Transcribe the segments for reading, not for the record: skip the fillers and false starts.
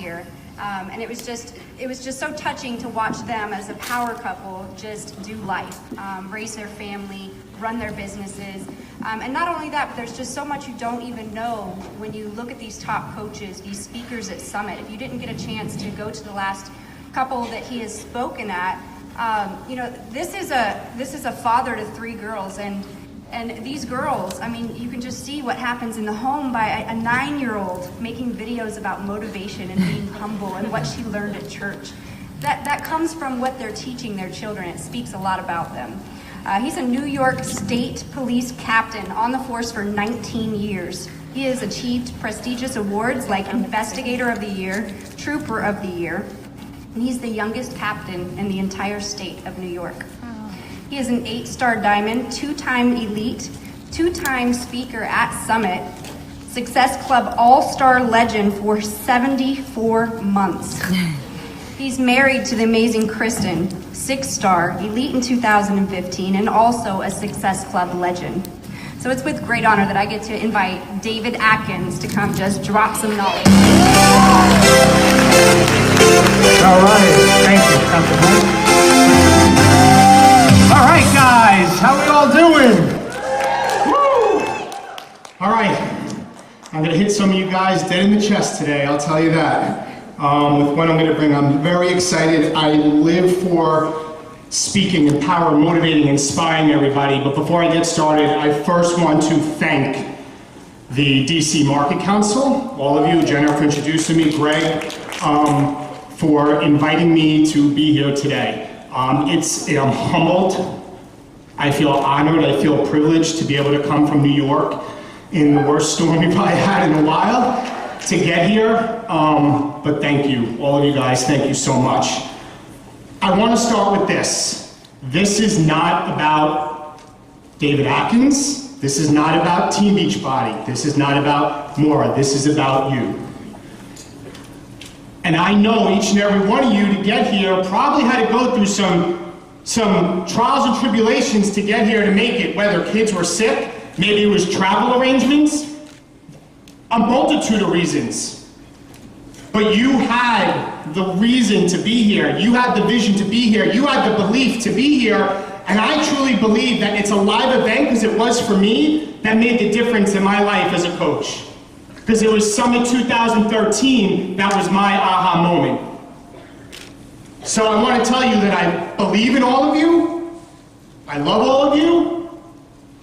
here. And it was just so touching to watch them as a power couple just do life, raise their family, run their businesses. And not only that, but there's just so much you don't even know when you look at these top coaches, these speakers at Summit. If you didn't get a chance to go to the last couple that he has spoken at, you know, this is a father to 3 girls, and these girls, I mean, you can just see what happens in the home by a 9-year-old making videos about motivation and being humble and what she learned at church. That comes from what they're teaching their children. It speaks a lot about them. He's a New York State Police captain on the force for 19 years. He has achieved prestigious awards like Investigator of the Year, Trooper of the Year, and he's the youngest captain in the entire state of New York. He is an 8-star diamond, 2-time elite, 2-time speaker at Summit, Success Club All-Star legend for 74 months. He's married to the amazing Kristen, 6-star, elite in 2015, and also a Success Club legend. So it's with great honor that I get to invite David Atkins to come just drop some knowledge. All right, thank you, Councilman. All right, guys, how we all doing? Woo! All right, I'm gonna hit some of you guys dead in the chest today, I'll tell you that. With what I'm gonna bring, I'm very excited. I live for speaking, empower, motivating, inspiring everybody. But before I get started, I first want to thank the DC Market Council, all of you, Jenna for introducing me, Greg, for inviting me to be here today. I'm humbled, I feel honored, I feel privileged to be able to come from New York in the worst storm we probably had in a while to get here, but thank you, all of you guys, thank you so much. I want to start with this. This is not about David Atkins, this is not about Team Beachbody, this is not about Maura, this is about you. And I know each and every one of you to get here probably had to go through some trials and tribulations to get here to make it, whether kids were sick, maybe it was travel arrangements, a multitude of reasons. But you had the reason to be here, you had the vision to be here, you had the belief to be here, and I truly believe that it's a live event, because it was for me, that made the difference in my life as a coach. Because it was Summit 2013 that was my aha moment. So I want to tell you that I believe in all of you, I love all of you,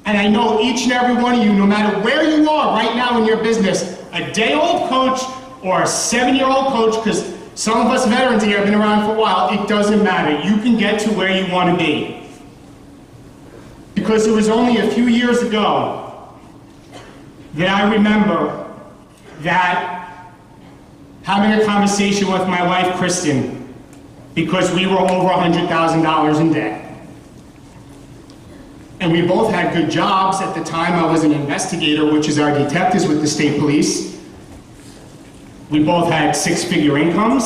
and I know each and every one of you, no matter where you are right now in your business, a day-old coach or a 7-year-old coach, because some of us veterans here have been around for a while, it doesn't matter. You can get to where you want to be. Because it was only a few years ago that I remember that having a conversation with my wife, Kristen, because we were over $100,000 in debt. And we both had good jobs. At the time, I was an investigator, which is our detectives with the state police. We both had 6-figure incomes,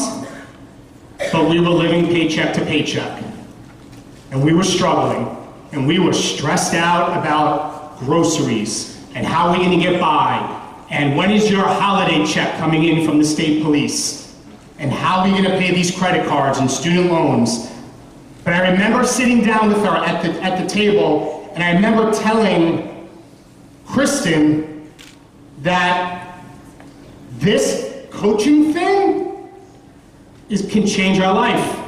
but we were living paycheck to paycheck. And we were struggling, and we were stressed out about groceries, and how are we gonna get by? And when is your holiday check coming in from the state police? And how are we gonna pay these credit cards and student loans? But I remember sitting down with her at the table, and I remember telling Kristen that this coaching thing can change our life.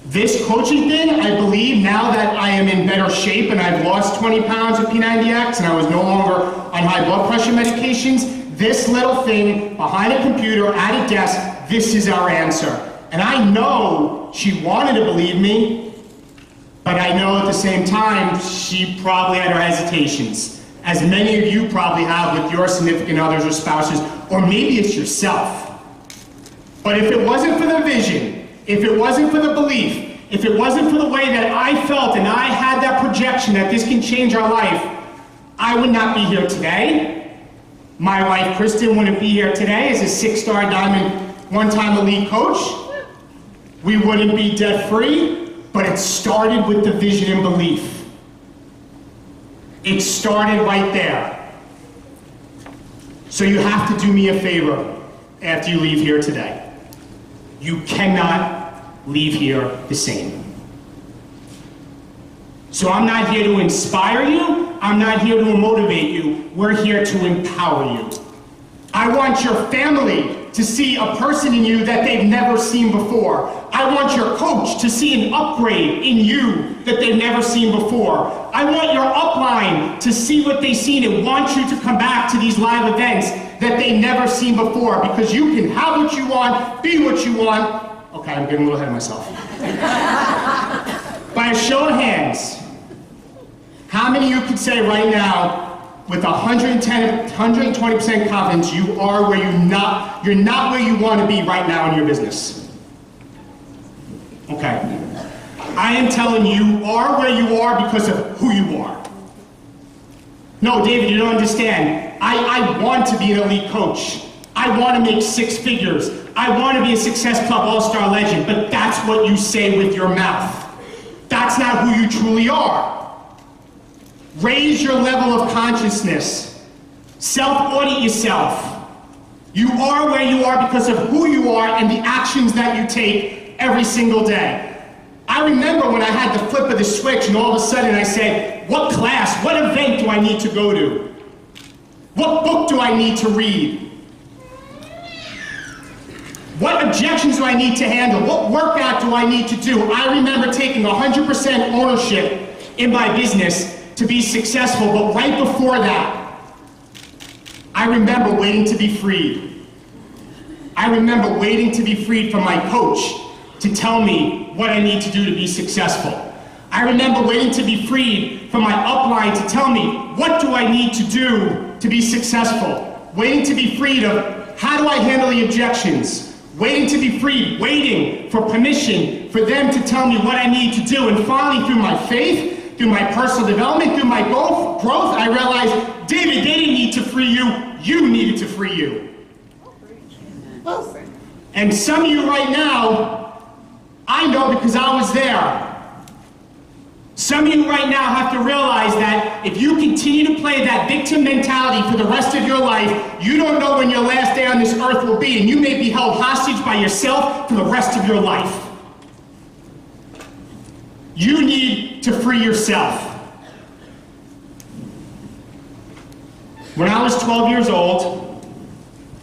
This coaching thing, I believe now that I am in better shape and I've lost 20 pounds of P90X and I was no longer on high blood pressure medications, this little thing behind a computer at a desk, this is our answer. And I know she wanted to believe me, but I know at the same time she probably had her hesitations, as many of you probably have with your significant others or spouses, or maybe it's yourself. But if it wasn't for the vision, if it wasn't for the belief, if it wasn't for the way that I felt and I had that projection that this can change our life, I would not be here today. My wife, Kristen, wouldn't be here today as a 6-star diamond, 1-time elite coach. We wouldn't be debt-free, but it started with the vision and belief. It started right there. So you have to do me a favor. after you leave here today. You cannot leave here the same. So I'm not here to inspire you. I'm not here to motivate you. We're here to empower you. I want your family to see a person in you that they've never seen before. I want your coach to see an upgrade in you that they've never seen before. I want your upline to see what they've seen and want you to come back to these live events that they've never seen before, because you can have what you want, be what you want. Okay, I'm getting a little ahead of myself. By a show of hands, how many of you could say right now, with 120% confidence, you are where you're not where you want to be right now in your business? Okay. I am telling you are where you are because of who you are. No, David, you don't understand. I want to be an elite coach. I want to make 6 figures. I want to be a Success Club All-Star legend, but that's what you say with your mouth. That's not who you truly are. Raise your level of consciousness. Self-audit yourself. You are where you are because of who you are and the actions that you take every single day. I remember when I had the flip of the switch and all of a sudden I said, what class, what event do I need to go to? What book do I need to read? What objections do I need to handle? What workout do I need to do? I remember taking 100% ownership in my business to be successful, but right before that, I remember waiting to be freed. I remember waiting to be freed from my coach to tell me what I need to do to be successful. I remember waiting to be freed from my upline to tell me what do I need to do to be successful. Waiting to be freed of how do I handle the objections. Waiting to be freed, waiting for permission for them to tell me what I need to do. And finally, through my faith, through my personal development, through my growth, I realized, David, they didn't need to free you, you needed to free you. And some of you right now, I know because I was there. Some of you right now have to realize that if you continue to play that victim mentality for the rest of your life, you don't know when your last day on this earth will be, and you may be held hostage by yourself for the rest of your life. You need to free yourself. When I was 12 years old,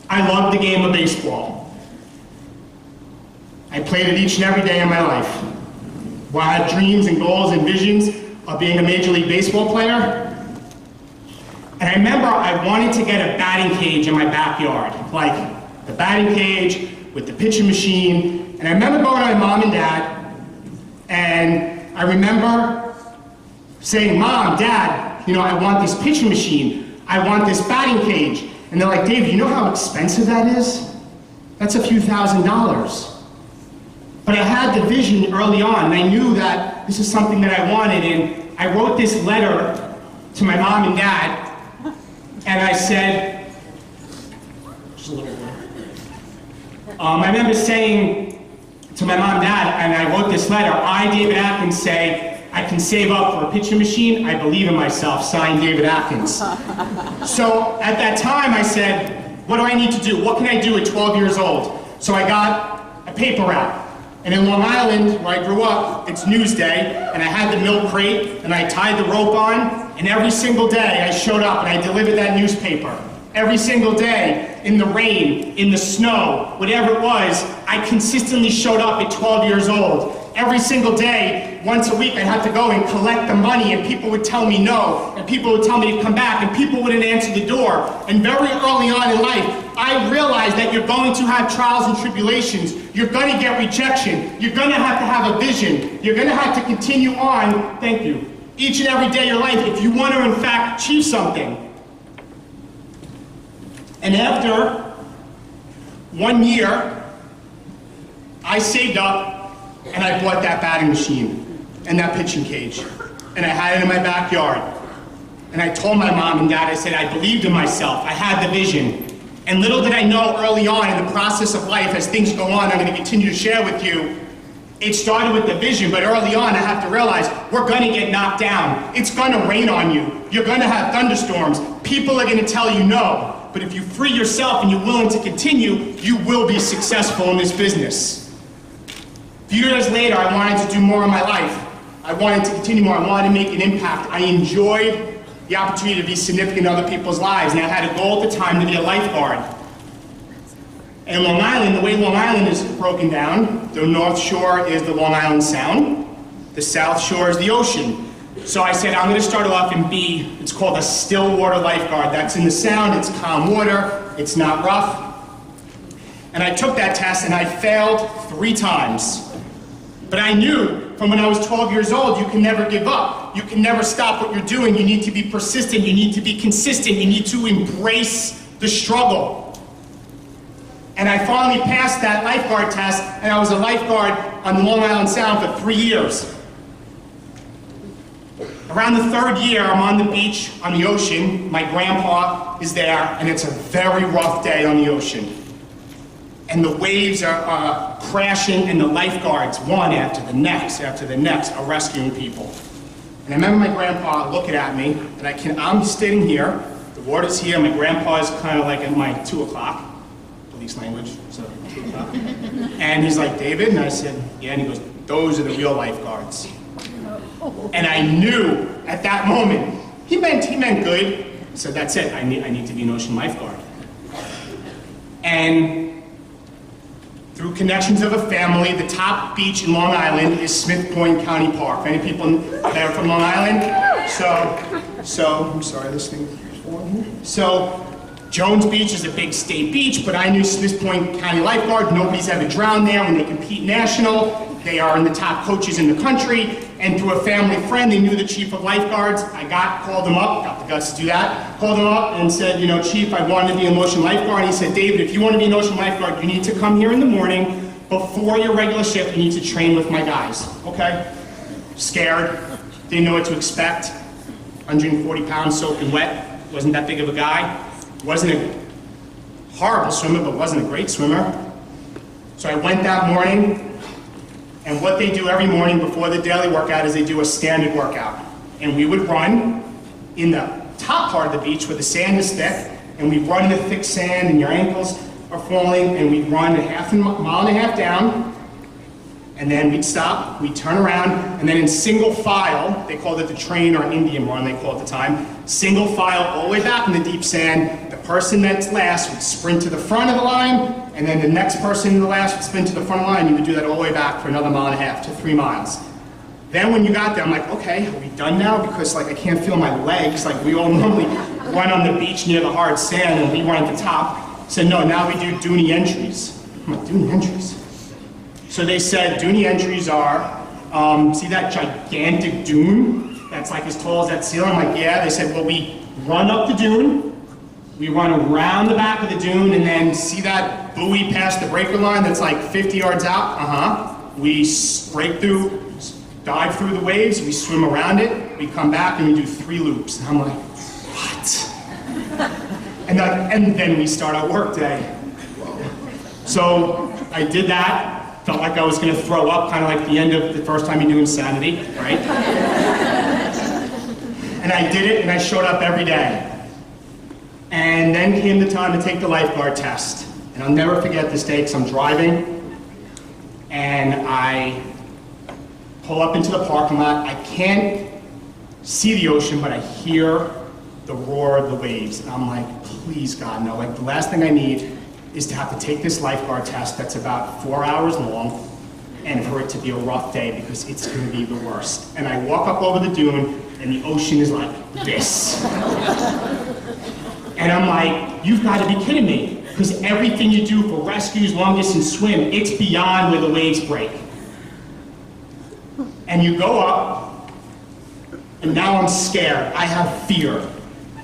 I loved the game of baseball. I played it each and every day of my life. While I had dreams and goals and visions of being a Major League Baseball player. And I remember I wanted to get a batting cage in my backyard, like the batting cage with the pitching machine. And I remember going to my mom and dad, and I remember saying, Mom, Dad, I want this pitching machine. I want this batting cage. And they're like, Dave, you know how expensive that is? That's a few $1,000s. But I had the vision early on, and I knew that this is something that I wanted, and I wrote this letter to my mom and dad, and I said, just a little bit. I remember saying to my mom and dad, and I wrote this letter, I, David Atkins, say, I can save up for a pitching machine, I believe in myself, signed David Atkins. So at that time I said, what do I need to do? What can I do at 12 years old? So I got a paper route. And in Long Island, where I grew up, it's Newsday, and I had the milk crate, and I tied the rope on, and every single day I showed up and I delivered that newspaper. Every single day, in the rain, in the snow, whatever it was, I consistently showed up at 12 years old. Every single day, once a week, I'd have to go and collect the money, and people would tell me no, and people would tell me to come back, and people wouldn't answer the door. And very early on in life, I realized that you're going to have trials and tribulations. You're going to get rejection. You're going to have a vision. You're going to have to continue on, thank you, each and every day of your life if you want to, in fact, achieve something. And after 1 year, I saved up and I bought that batting machine and that pitching cage. And I had it in my backyard. And I told my mom and dad, I said, I believed in myself. I had the vision. And little did I know early on in the process of life, as things go on, I'm going to continue to share with you, it started with the vision, but early on I have to realize we're going to get knocked down. It's going to rain on you. You're going to have thunderstorms. People are going to tell you no. but if you free yourself and you're willing to continue, you will be successful in this business. A few years later, I wanted to do more in my life. I wanted to continue more. I wanted to make an impact. I enjoyed the opportunity to be significant in other people's lives, and I had a goal at the time to be a lifeguard. And Long Island, the way Long Island is broken down, the North Shore is the Long Island Sound, the South Shore is the ocean. So I said, I'm going to start off and be, it's called a still water lifeguard. That's in the Sound, it's calm water, it's not rough. And I took that test and I failed 3 times. But I knew from when I was 12 years old, you can never give up. You can never stop what you're doing. You need to be persistent, you need to be consistent, you need to embrace the struggle. And I finally passed that lifeguard test, and I was a lifeguard on the Long Island Sound for 3 years. Around the 3rd year, I'm on the beach, on the ocean. My grandpa is there, and it's a very rough day on the ocean. And the waves are crashing, and the lifeguards, one after the next, are rescuing people. And I remember my grandpa looking at me, and I'm sitting here, the water's here, my grandpa is kind of like at my 2 o'clock. Police language, so 2 o'clock. And he's like, David? And I said, yeah, and he goes, those are the real lifeguards. And I knew at that moment, he meant good. So that's it, I need to be an ocean lifeguard. And through connections of a family, the top beach in Long Island is Smith Point County Park. Any people there from Long Island? So, I'm sorry, this thing is falling here. So, Jones Beach is a big state beach, but I knew Smith Point County Lifeguard. Nobody's ever drowned there. When they compete national, they are in the top coaches in the country. And through a family friend, they knew the chief of lifeguards. Called him up, got the guts to do that. Called him up and said, you know, Chief, I wanted to be an ocean lifeguard. And he said, David, if you want to be an ocean lifeguard, you need to come here in the morning before your regular shift. You need to train with my guys. Okay? Scared. Didn't know what to expect. 140 pounds soaking wet. Wasn't that big of a guy. Wasn't a horrible swimmer, but wasn't a great swimmer. So I went that morning, and what they do every morning before the daily workout is they do a standard workout. And we would run in the top part of the beach where the sand is thick, and we run in the thick sand and your ankles are falling, and we'd run a mile and a half down, and then we'd stop, we'd turn around, and then in single file, they called it the train or Indian run, they called it at the time, single file all the way back in the deep sand. The person that's last would sprint to the front of the line, and then the next person in the last would sprint to the front of the line. You would do that all the way back for another mile and a half to 3 miles. Then when you got there, I'm like, okay, are we done now? Because like I can't feel my legs. Like we all normally run on the beach near the hard sand, and we run at the top. Said, no, now we do Dooney entries. I'm like, Dooney entries? So they said Dooney entries are, see that gigantic dune that's like as tall as that ceiling? I'm like, yeah. They said, well, we run up the dune, we run around the back of the dune, and then see that buoy past the breaker line that's like 50 yards out? We break through, dive through the waves, we swim around it, we come back and we do 3 loops. And I'm like, what? And then we start our work day. So I did that. Felt like I was going to throw up, kind of like the end of the first time you do Insanity, right? And I did it, and I showed up every day. And then came the time to take the lifeguard test. And I'll never forget this day, because I'm driving, and I pull up into the parking lot. I can't see the ocean, but I hear the roar of the waves. And I'm like, please, God, no. Like, the last thing I need is to have to take this lifeguard test that's about 4 hours long, and for it to be a rough day, because it's going to be the worst. And I walk up over the dune, and the ocean is like this. And I'm like, you've got to be kidding me, because everything you do for rescues, long distance swim, it's beyond where the waves break. And you go up, and now I'm scared. I have fear.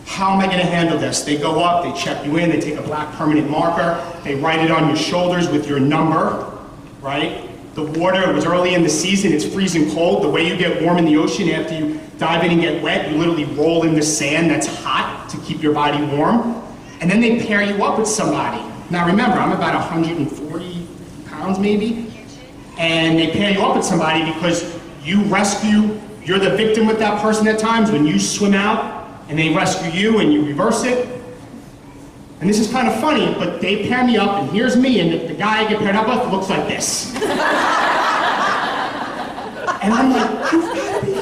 How am I going to handle this? They go up, they check you in, they take a black permanent marker, they write it on your shoulders with your number, right? The water, it was early in the season, it's freezing cold. The way you get warm in the ocean after you dive in and get wet, you literally roll in the sand that's hot to keep your body warm. And then they pair you up with somebody. Now remember, I'm about 140 pounds maybe, and they pair you up with somebody because you rescue, you're the victim with that person at times when you swim out, and they rescue you and you reverse it. And this is kind of funny, but they pair me up, and here's me, and the guy I get paired up with looks like this. And I'm like, you've gotta be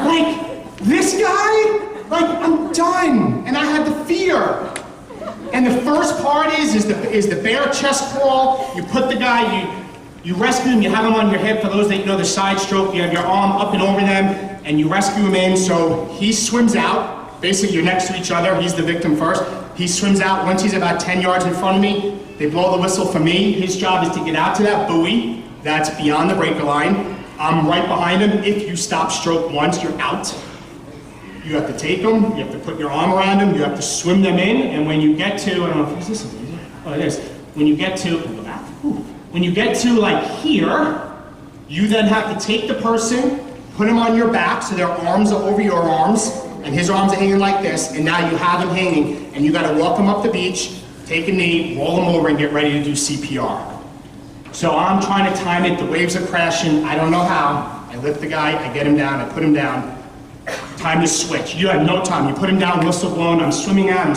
like, this guy? Like, I'm done. And I had the fear. And the first part is the bear chest crawl. You put the guy, you rescue him, you have him on your hip. For those that know the side stroke, you have your arm up and over them, and you rescue him in. So he swims out. Basically, you're next to each other. He's the victim first. He swims out. Once he's about 10 yards in front of me, they blow the whistle for me. His job is to get out to that buoy that's beyond the breaker line. I'm right behind him. If you stop stroke once, you're out. You have to take them, you have to put your arm around them, you have to swim them in, and when you get to, I don't know if this is, oh it is, when you get to, go back, when you get to like here, you then have to take the person, put him on your back so their arms are over your arms, and his arms are hanging like this, and now you have him hanging, and you gotta walk him up the beach, take a knee, roll him over, and get ready to do CPR. So I'm trying to time it, the waves are crashing, I don't know how. I lift the guy, I get him down, I put him down. Time to switch. You have no time. You put him down, whistle blown, I'm swimming out,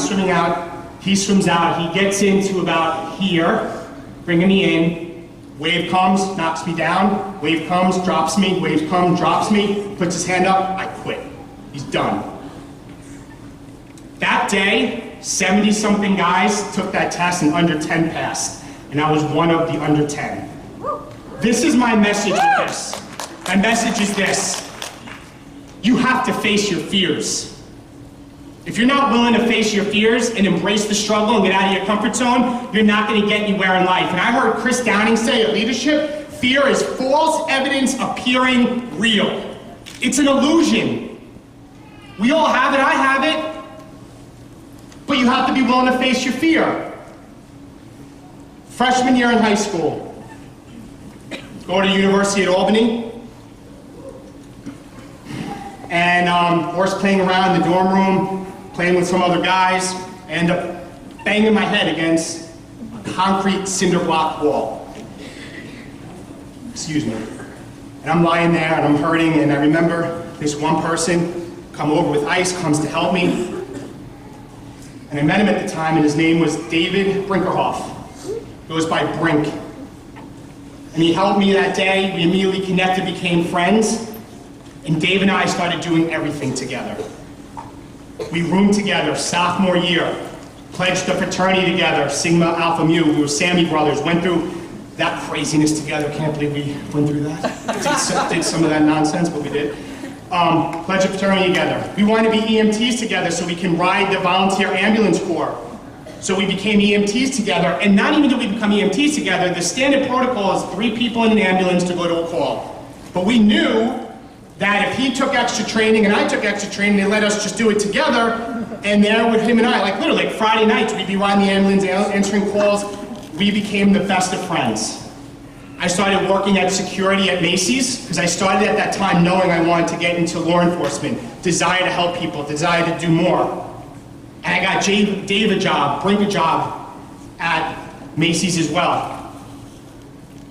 he swims out, he gets into about here, bringing me in, wave comes, knocks me down, wave comes, drops me, wave comes, drops me, puts his hand up, I quit. He's done. That day, 70-something guys took that test and under 10 passed, and I was one of the under 10. This is my message with this. My message is this. You have to face your fears. If you're not willing to face your fears and embrace the struggle and get out of your comfort zone, you're not going to get anywhere in life. And I heard Chris Downing say at Leadership, fear is false evidence appearing real. It's an illusion. We all have it, I have it. But you have to be willing to face your fear. Freshman year in high school, go to University at Albany. And we're playing around in the dorm room, playing with some other guys, end up banging my head against a concrete cinder block wall. Excuse me. And I'm lying there and I'm hurting, and I remember this one person come over with ice, comes to help me. And I met him at the time, and his name was David Brinkerhoff. Goes by Brink. And he helped me that day. We immediately connected, became friends. And Dave and I started doing everything together. We roomed together sophomore year, pledged the fraternity together, Sigma Alpha Mu. We were Sammy brothers, went through that craziness together. Can't believe we went through that. did some of that nonsense, but we did. Pledged the fraternity together. We wanted to be EMTs together so we can ride the volunteer ambulance corps. So we became EMTs together, and not even did we become EMTs together, the standard protocol is 3 people in an ambulance to go to a call. But we knew that if he took extra training and I took extra training, they let us just do it together, and there with him and I, like literally, like Friday nights, we'd be riding the ambulance, answering calls. We became the best of friends. I started working at security at Macy's, because I started at that time knowing I wanted to get into law enforcement, desire to help people, desire to do more. And I got Dave a job, Brink a job at Macy's as well.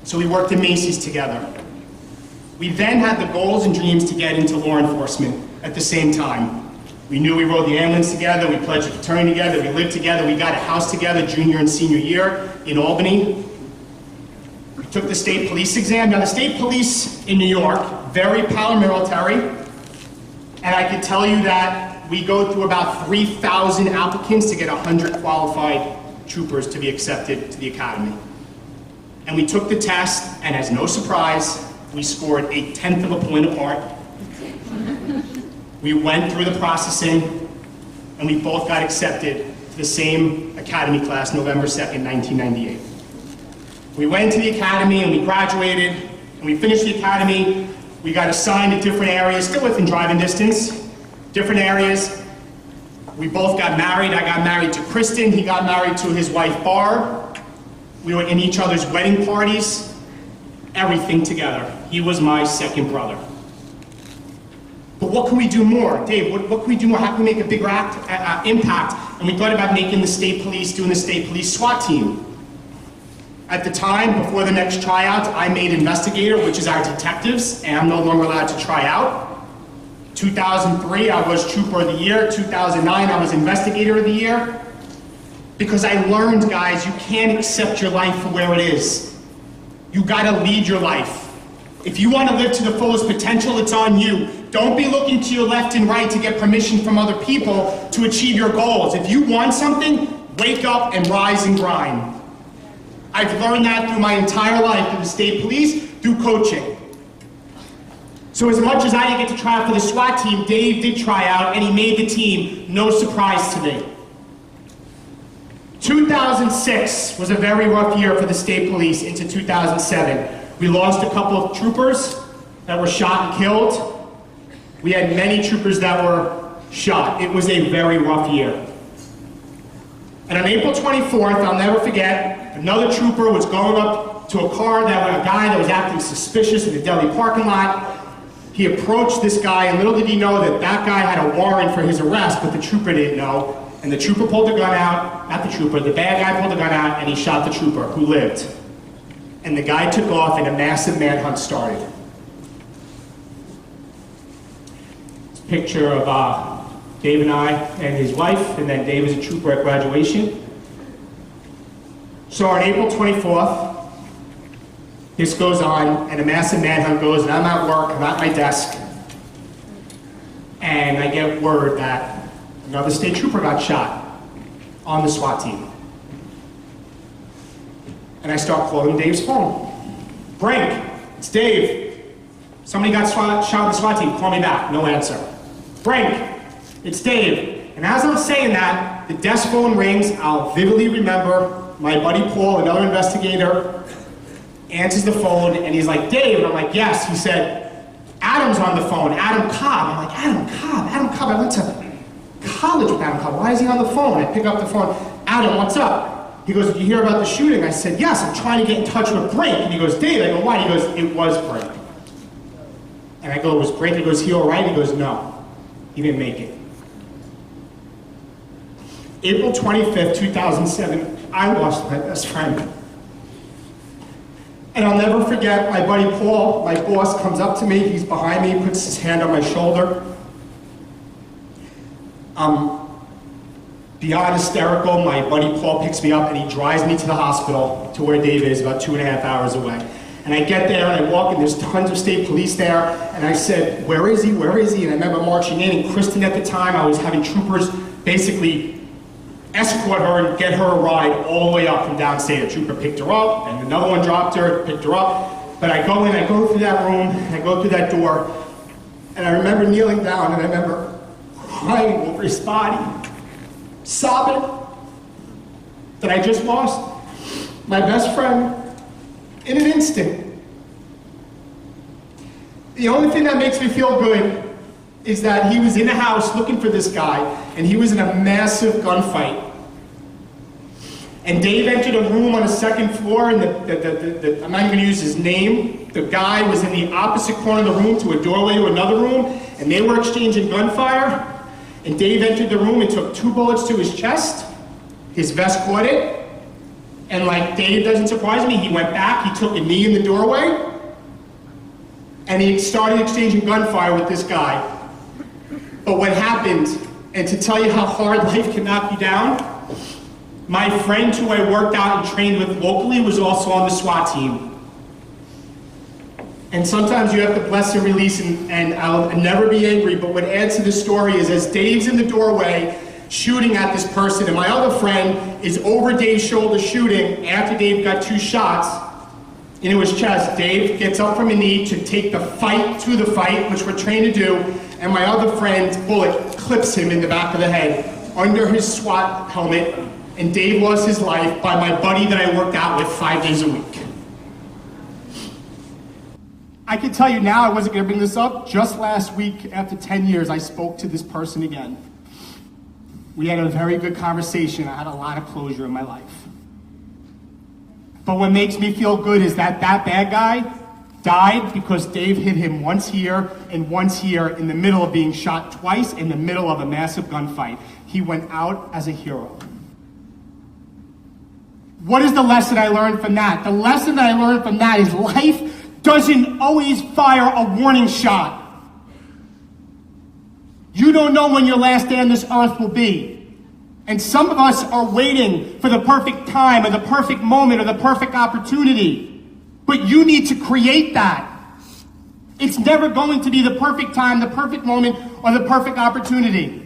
So we worked at Macy's together. We then had the goals and dreams to get into law enforcement at the same time. We knew we rode the ambulance together, we pledged a fraternity together, we lived together, we got a house together junior and senior year in Albany. We took the state police exam. Now the state police in New York, very paramilitary, and I can tell you that we go through about 3,000 applicants to get 100 qualified troopers to be accepted to the academy. And we took the test, and as no surprise, we scored 1/10 of a point apart. We went through the processing, and we both got accepted to the same academy class, November 2nd, 1998. We went to the academy, and we graduated, and we finished the academy. We got assigned to different areas, still within driving distance, different areas. We both got married. I got married to Kristen. He got married to his wife, Barb. We were in each other's wedding parties. Everything together. He was my second brother. But what can we do more? Dave, what can we do more? How can we make a bigger impact? And we thought about making the state police, doing the state police SWAT team. At the time, before the next tryout, I made investigator, which is our detectives, and I'm no longer allowed to try out. 2003, I was Trooper of the Year. 2009, I was Investigator of the Year. Because I learned, guys, you can't accept your life for where it is. You gotta lead your life. If you want to live to the fullest potential, it's on you. Don't be looking to your left and right to get permission from other people to achieve your goals. If you want something, wake up and rise and grind. I've learned that through my entire life, through the state police, through coaching. So as much as I didn't get to try out for the SWAT team, Dave did try out and he made the team. No surprise to me. 2006 was a very rough year for the state police into 2007. We lost a couple of troopers that were shot and killed. We had many troopers that were shot. It was a very rough year. And on April 24th, I'll never forget, another trooper was going up to a guy that was acting suspicious in the deli parking lot. He approached this guy, and little did he know that that guy had a warrant for his arrest, but the trooper didn't know. And the trooper pulled the gun out, not the trooper, the bad guy pulled the gun out, and he shot the trooper, who lived. And the guy took off, and a massive manhunt started. It's a picture of Dave and I and his wife, and then Dave was a trooper at graduation. So on April 24th, this goes on, and a massive manhunt goes, and I'm at work, I'm at my desk, and I get word that another state trooper got shot on the SWAT team. And I start calling Dave's phone. Brink, it's Dave. Somebody got shot on the SWAT team, call me back, no answer. Brink, it's Dave. And as I'm saying that, the desk phone rings. I'll vividly remember my buddy Paul, another investigator, answers the phone, and he's like, Dave, and I'm like, yes. He said, Adam's on the phone, Adam Cobb. I'm like, Adam Cobb, I went to college with Adam Cobb. Why is he on the phone? I pick up the phone. Adam, what's up? He goes, did you hear about the shooting? I said, yes, I'm trying to get in touch with Brink. And he goes, Dave. I go, why? He goes, it was Brink. And I go, was Brink? He goes, he all right? He goes, no, he didn't make it. April 25th, 2007, I lost my best friend. And I'll never forget, my buddy Paul, my boss, comes up to me, he's behind me, puts his hand on my shoulder. Beyond hysterical, my buddy Paul picks me up and he drives me to the hospital to where Dave is, about 2.5 hours away. And I get there and I walk and there's tons of state police there, and I said, where is he, where is he? And I remember marching in, and Kristen at the time, I was having troopers basically escort her and get her a ride all the way up from downstate. A trooper picked her up, and another one dropped her, picked her up. But I go in, I go through that room, and I go through that door, and I remember kneeling down, and I remember crying over his body, sobbing that I just lost my best friend in an instant. The only thing that makes me feel good is that he was in a house looking for this guy, and he was in a massive gunfight. And Dave entered a room on the second floor, and I'm not even gonna use his name. The guy was in the opposite corner of the room to a doorway to another room, and they were exchanging gunfire. And Dave entered the room and took 2 bullets to his chest. His vest caught it. And like Dave doesn't surprise me, he went back, he took a knee in the doorway, and he started exchanging gunfire with this guy. But what happened, and to tell you how hard life can knock you down, my friend who I worked out and trained with locally was also on the SWAT team. And sometimes you have to bless and release, and I'll never be angry, but what adds to the story is as Dave's in the doorway shooting at this person, and my other friend is over Dave's shoulder shooting after Dave got 2 shots into his chest. Dave gets up from a knee to take the fight to the fight, which we're trained to do, and my other friend's bullet clips him in the back of the head under his SWAT helmet, and Dave lost his life by my buddy that I worked out with 5 days a week. I can tell you now, I wasn't going to bring this up. Just last week, after 10 years, I spoke to this person again. We had a very good conversation. I had a lot of closure in my life. But what makes me feel good is that that bad guy died because Dave hit him once here and once here in the middle of being shot twice in the middle of a massive gunfight. He went out as a hero. What is the lesson I learned from that? The lesson that I learned from that is life doesn't always fire a warning shot. You don't know when your last day on this earth will be. And some of us are waiting for the perfect time or the perfect moment or the perfect opportunity. But you need to create that. It's never going to be the perfect time, the perfect moment, or the perfect opportunity.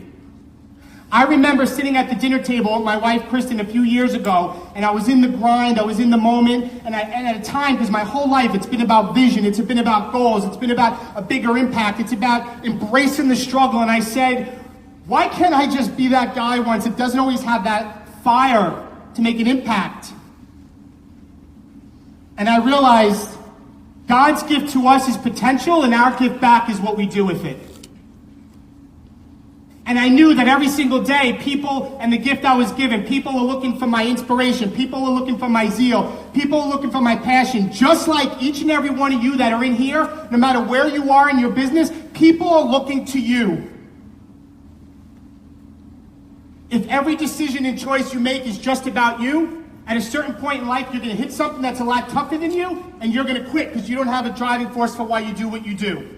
I remember sitting at the dinner table with my wife, Kristen, a few years ago, and I was in the grind, I was in the moment, and at a time, because my whole life, it's been about vision, it's been about goals, it's been about a bigger impact, it's about embracing the struggle, and I said, why can't I just be that guy once? It doesn't always have that fire to make an impact. And I realized God's gift to us is potential, and our gift back is what we do with it. And I knew that every single day, people and the gift I was given, people were looking for my inspiration, people were looking for my zeal, people were looking for my passion. Just like each and every one of you that are in here, no matter where you are in your business, people are looking to you. If every decision and choice you make is just about you, at a certain point in life, you're going to hit something that's a lot tougher than you, and you're going to quit because you don't have a driving force for why you do what you do.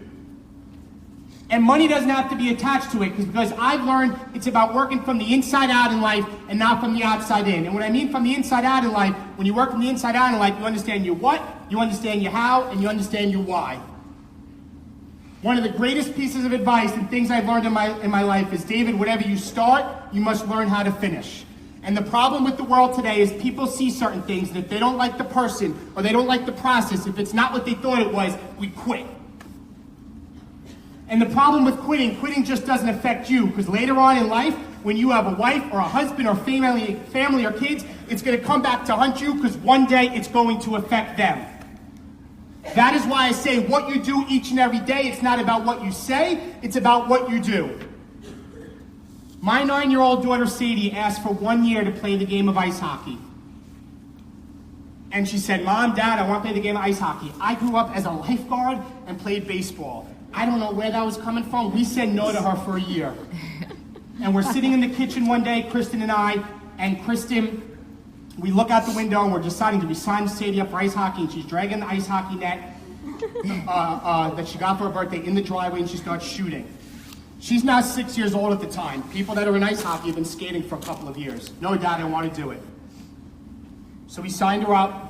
And money doesn't have to be attached to it because I've learned it's about working from the inside out in life and not from the outside in. And what I mean from the inside out in life, when you work from the inside out in life, you understand your what, you understand your how, and you understand your why. One of the greatest pieces of advice and things I've learned in my life is, David, whatever you start, you must learn how to finish. And the problem with the world today is people see certain things, and if they don't like the person or they don't like the process, if it's not what they thought it was, we quit. And the problem with quitting just doesn't affect you, because later on in life, when you have a wife or a husband or family or kids, it's going to come back to haunt you because one day it's going to affect them. That is why I say what you do each and every day, it's not about what you say, it's about what you do. My 9-year-old daughter Sadie asked for 1 year to play the game of ice hockey. And she said, Mom, Dad, I want to play the game of ice hockey. I grew up as a lifeguard and played baseball. I don't know where that was coming from. We said no to her for a year. And we're sitting in the kitchen one day, Kristen and I, and Kristen, we look out the window and we're deciding, do we sign Sadie up for ice hockey? And she's dragging the ice hockey net that she got for her birthday in the driveway, and she starts shooting. She's now 6 years old at the time. People that are in ice hockey have been skating for a couple of years. No, Dad, I want to do it. So we signed her up.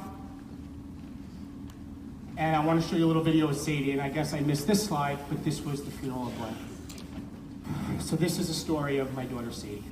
And I want to show you a little video of Sadie, and I guess I missed this slide, but this was the funeral of Glenn. So this is a story of my daughter Sadie.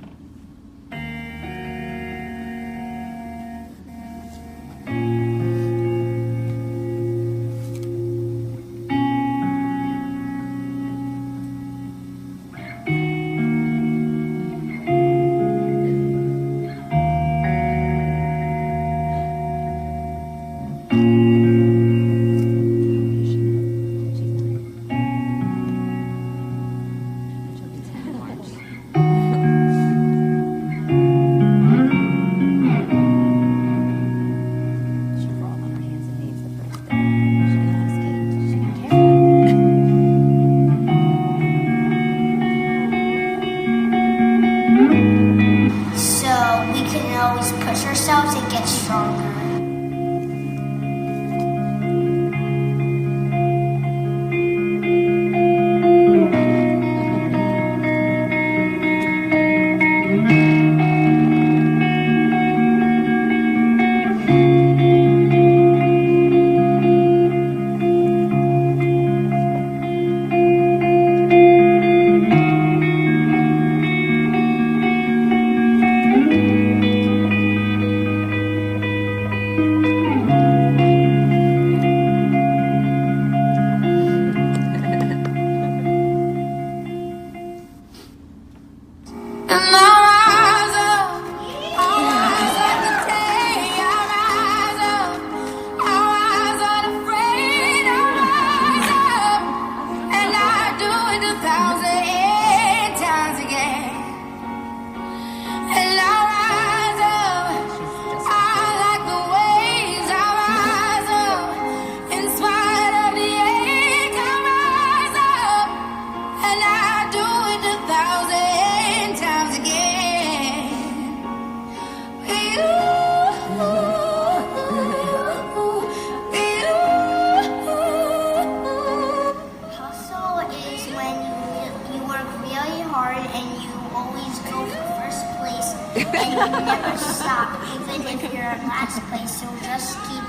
never stop, even if you're in last place. So just keep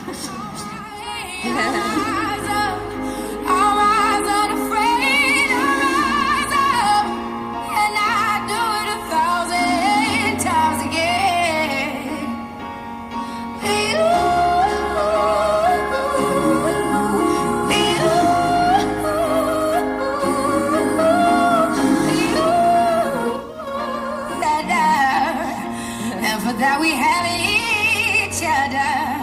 pushing yourself. I'll rise unafraid, I'll rise up, and I do it 1,000 times again. And for that we have each other.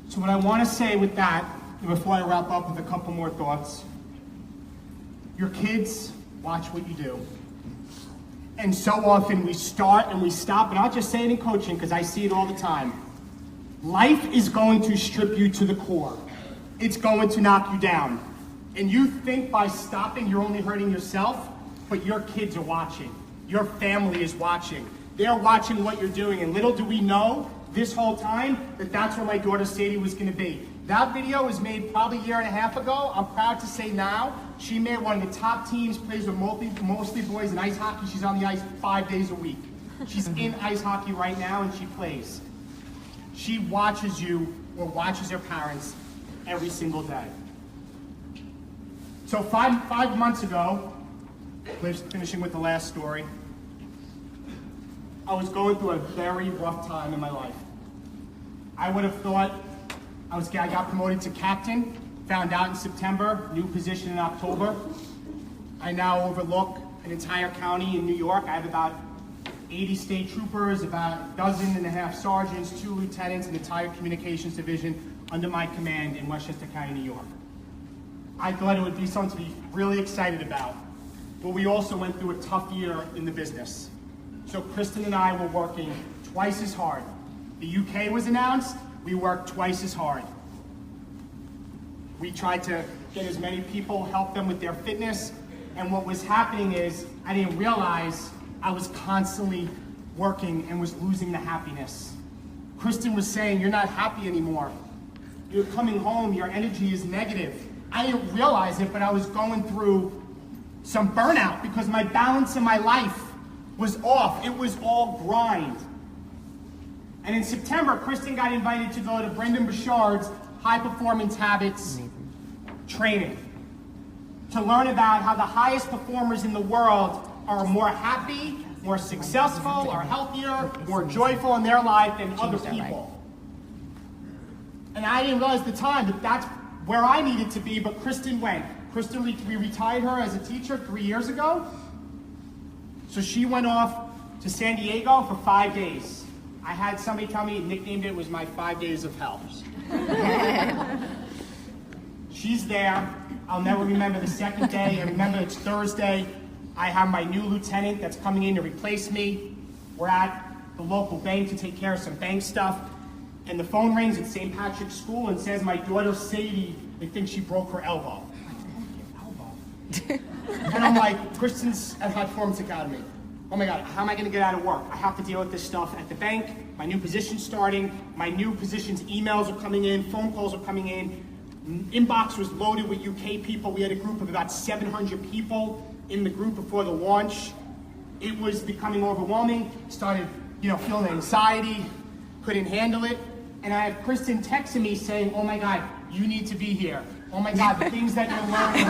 So what I want to say with that, before I wrap up with a couple more thoughts, your kids watch what you do. And so often we start and we stop, and I'll just say it in coaching because I see it all the time. Life is going to strip you to the core. It's going to knock you down. And you think by stopping you're only hurting yourself, but your kids are watching. Your family is watching. They're watching what you're doing, and little do we know this whole time that that's where my daughter Sadie was going to be. That video was made probably a year and a half ago. I'm proud to say now she made one of the top teams, plays with mostly boys in ice hockey. She's on the ice 5 days a week. She's in ice hockey right now and she plays. She watches you or watches her parents every single day. So five months ago, finishing with the last story, I was going through a very rough time in my life. I would have thought I got promoted to captain, found out in September, new position in October. I now overlook an entire county in New York. I have about 80 state troopers, about a dozen and a half sergeants, 2 lieutenants, an entire communications division under my command in Westchester County, New York. I thought it would be something to be really excited about, but we also went through a tough year in the business. So Kristen and I were working twice as hard. The UK was announced, we worked twice as hard. We tried to get as many people, help them with their fitness, and what was happening is I didn't realize I was constantly working and was losing the happiness. Kristen was saying, you're not happy anymore. You're coming home, your energy is negative. I didn't realize it, but I was going through some burnout because my balance in my life was off. It was all grind. And in September, Kristen got invited to go to Brendan Burchard's High Performance Habits training to learn about how the highest performers in the world are more happy, more successful, are healthier, more joyful in their life than other people. And I didn't realize at the time that that's where I needed to be, but Kristen went. Kristen, we retired her as a teacher 3 years ago. So she went off to San Diego for 5 days. I had somebody tell me, nicknamed it was my 5 days of hell. She's there. I'll never remember the second day. I remember it's Thursday. I have my new lieutenant that's coming in to replace me. We're at the local bank to take care of some bank stuff. And the phone rings at St. Patrick's School and says my daughter Sadie, they think she broke her elbow. And I'm like, Kristen's at High Performance Academy. Oh my God, how am I gonna get out of work? I have to deal with this stuff at the bank. My new position's starting. My new position's emails are coming in, phone calls are coming in. Inbox was loaded with UK people. We had a group of about 700 people in the group before the launch. It was becoming overwhelming. Started, feeling anxiety, couldn't handle it. And I have Kristen texting me saying, oh my God, you need to be here. Oh my God, the things that you're learning,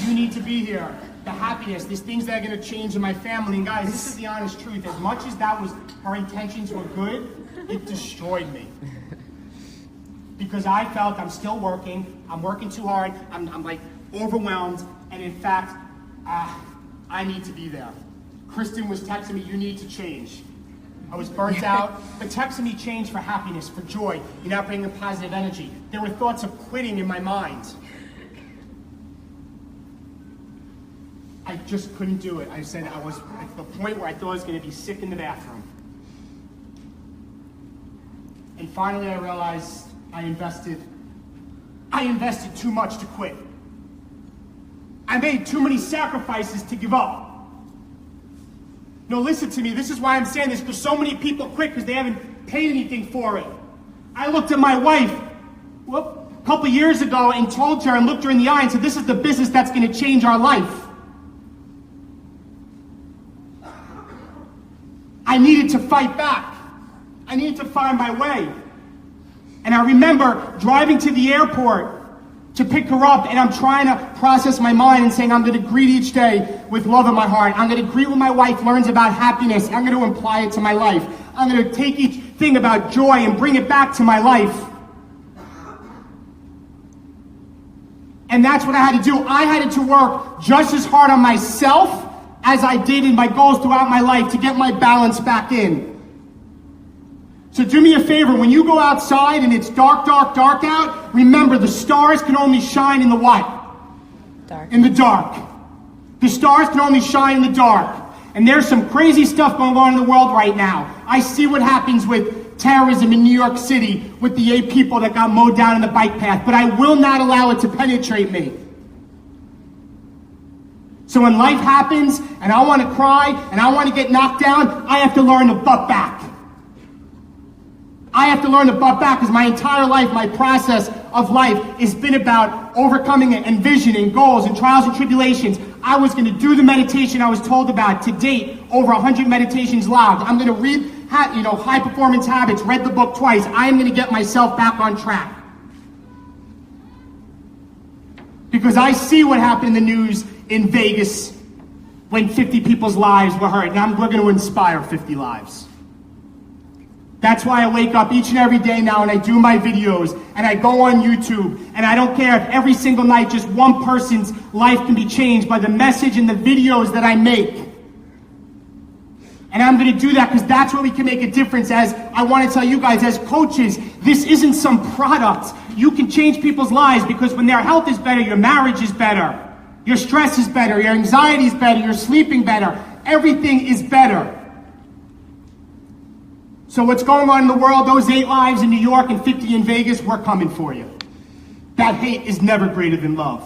you need to be here. The happiness, these things that are gonna change in my family. And guys, this is the honest truth. As much as that was, her intentions were good, it destroyed me. Because I felt I'm still working, I'm working too hard, I'm like overwhelmed, and in fact, I need to be there. Kristen was texting me, you need to change. I was burnt out, but texting me change for happiness, for joy. You're not bringing positive energy. There were thoughts of quitting in my mind. I just couldn't do it. I said I was at the point where I thought I was going to be sick in the bathroom. And finally I realized I invested too much to quit. I made too many sacrifices to give up. No, listen to me. This is why I'm saying this, because so many people quit because they haven't paid anything for it. I looked at my wife a couple years ago and told her and looked her in the eye and said, this is the business that's going to change our life. I needed to fight back. I needed to find my way. And I remember driving to the airport to pick her up, and I'm trying to process my mind and saying I'm going to greet each day with love in my heart. I'm going to greet when my wife learns about happiness. I'm going to apply it to my life. I'm going to take each thing about joy and bring it back to my life. And that's what I had to do. I had to work just as hard on myself as I did in my goals throughout my life to get my balance back in. So do me a favor, when you go outside and it's dark, dark, dark out, remember the stars can only shine in the what? Dark. In the dark. The stars can only shine in the dark. And there's some crazy stuff going on in the world right now. I see what happens with terrorism in New York City with the 8 people that got mowed down in the bike path, but I will not allow it to penetrate me. So when life happens and I want to cry and I want to get knocked down, I have to learn to butt back. I have to learn to butt back because my entire life, my process of life has been about overcoming and envisioning goals and trials and tribulations. I was going to do the meditation I was told about. To date, over 100 meditations logged. I'm going to read, High Performance Habits, read the book twice. I am going to get myself back on track. Because I see what happened in the news in Vegas when 50 people's lives were hurt. And we're going to inspire 50 lives. That's why I wake up each and every day now and I do my videos and I go on YouTube, and I don't care if every single night just one person's life can be changed by the message and the videos that I make. And I'm going to do that because that's where we can make a difference. As I want to tell you guys, as coaches, this isn't some product. You can change people's lives because when their health is better, your marriage is better, your stress is better, your anxiety is better, you're sleeping better, everything is better. So what's going on in the world, those 8 lives in New York and 50 in Vegas, we're coming for you. That hate is never greater than love.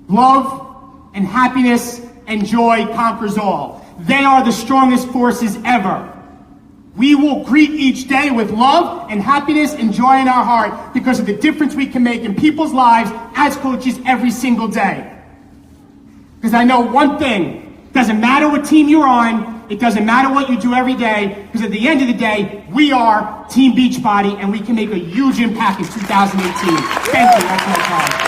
Love and happiness and joy conquers all. They are the strongest forces ever. We will greet each day with love and happiness and joy in our heart because of the difference we can make in people's lives as coaches every single day. Because I know one thing, doesn't matter what team you're on, it doesn't matter what you do every day, because at the end of the day, we are Team Beachbody, and we can make a huge impact in 2018. Thank you. That's my time.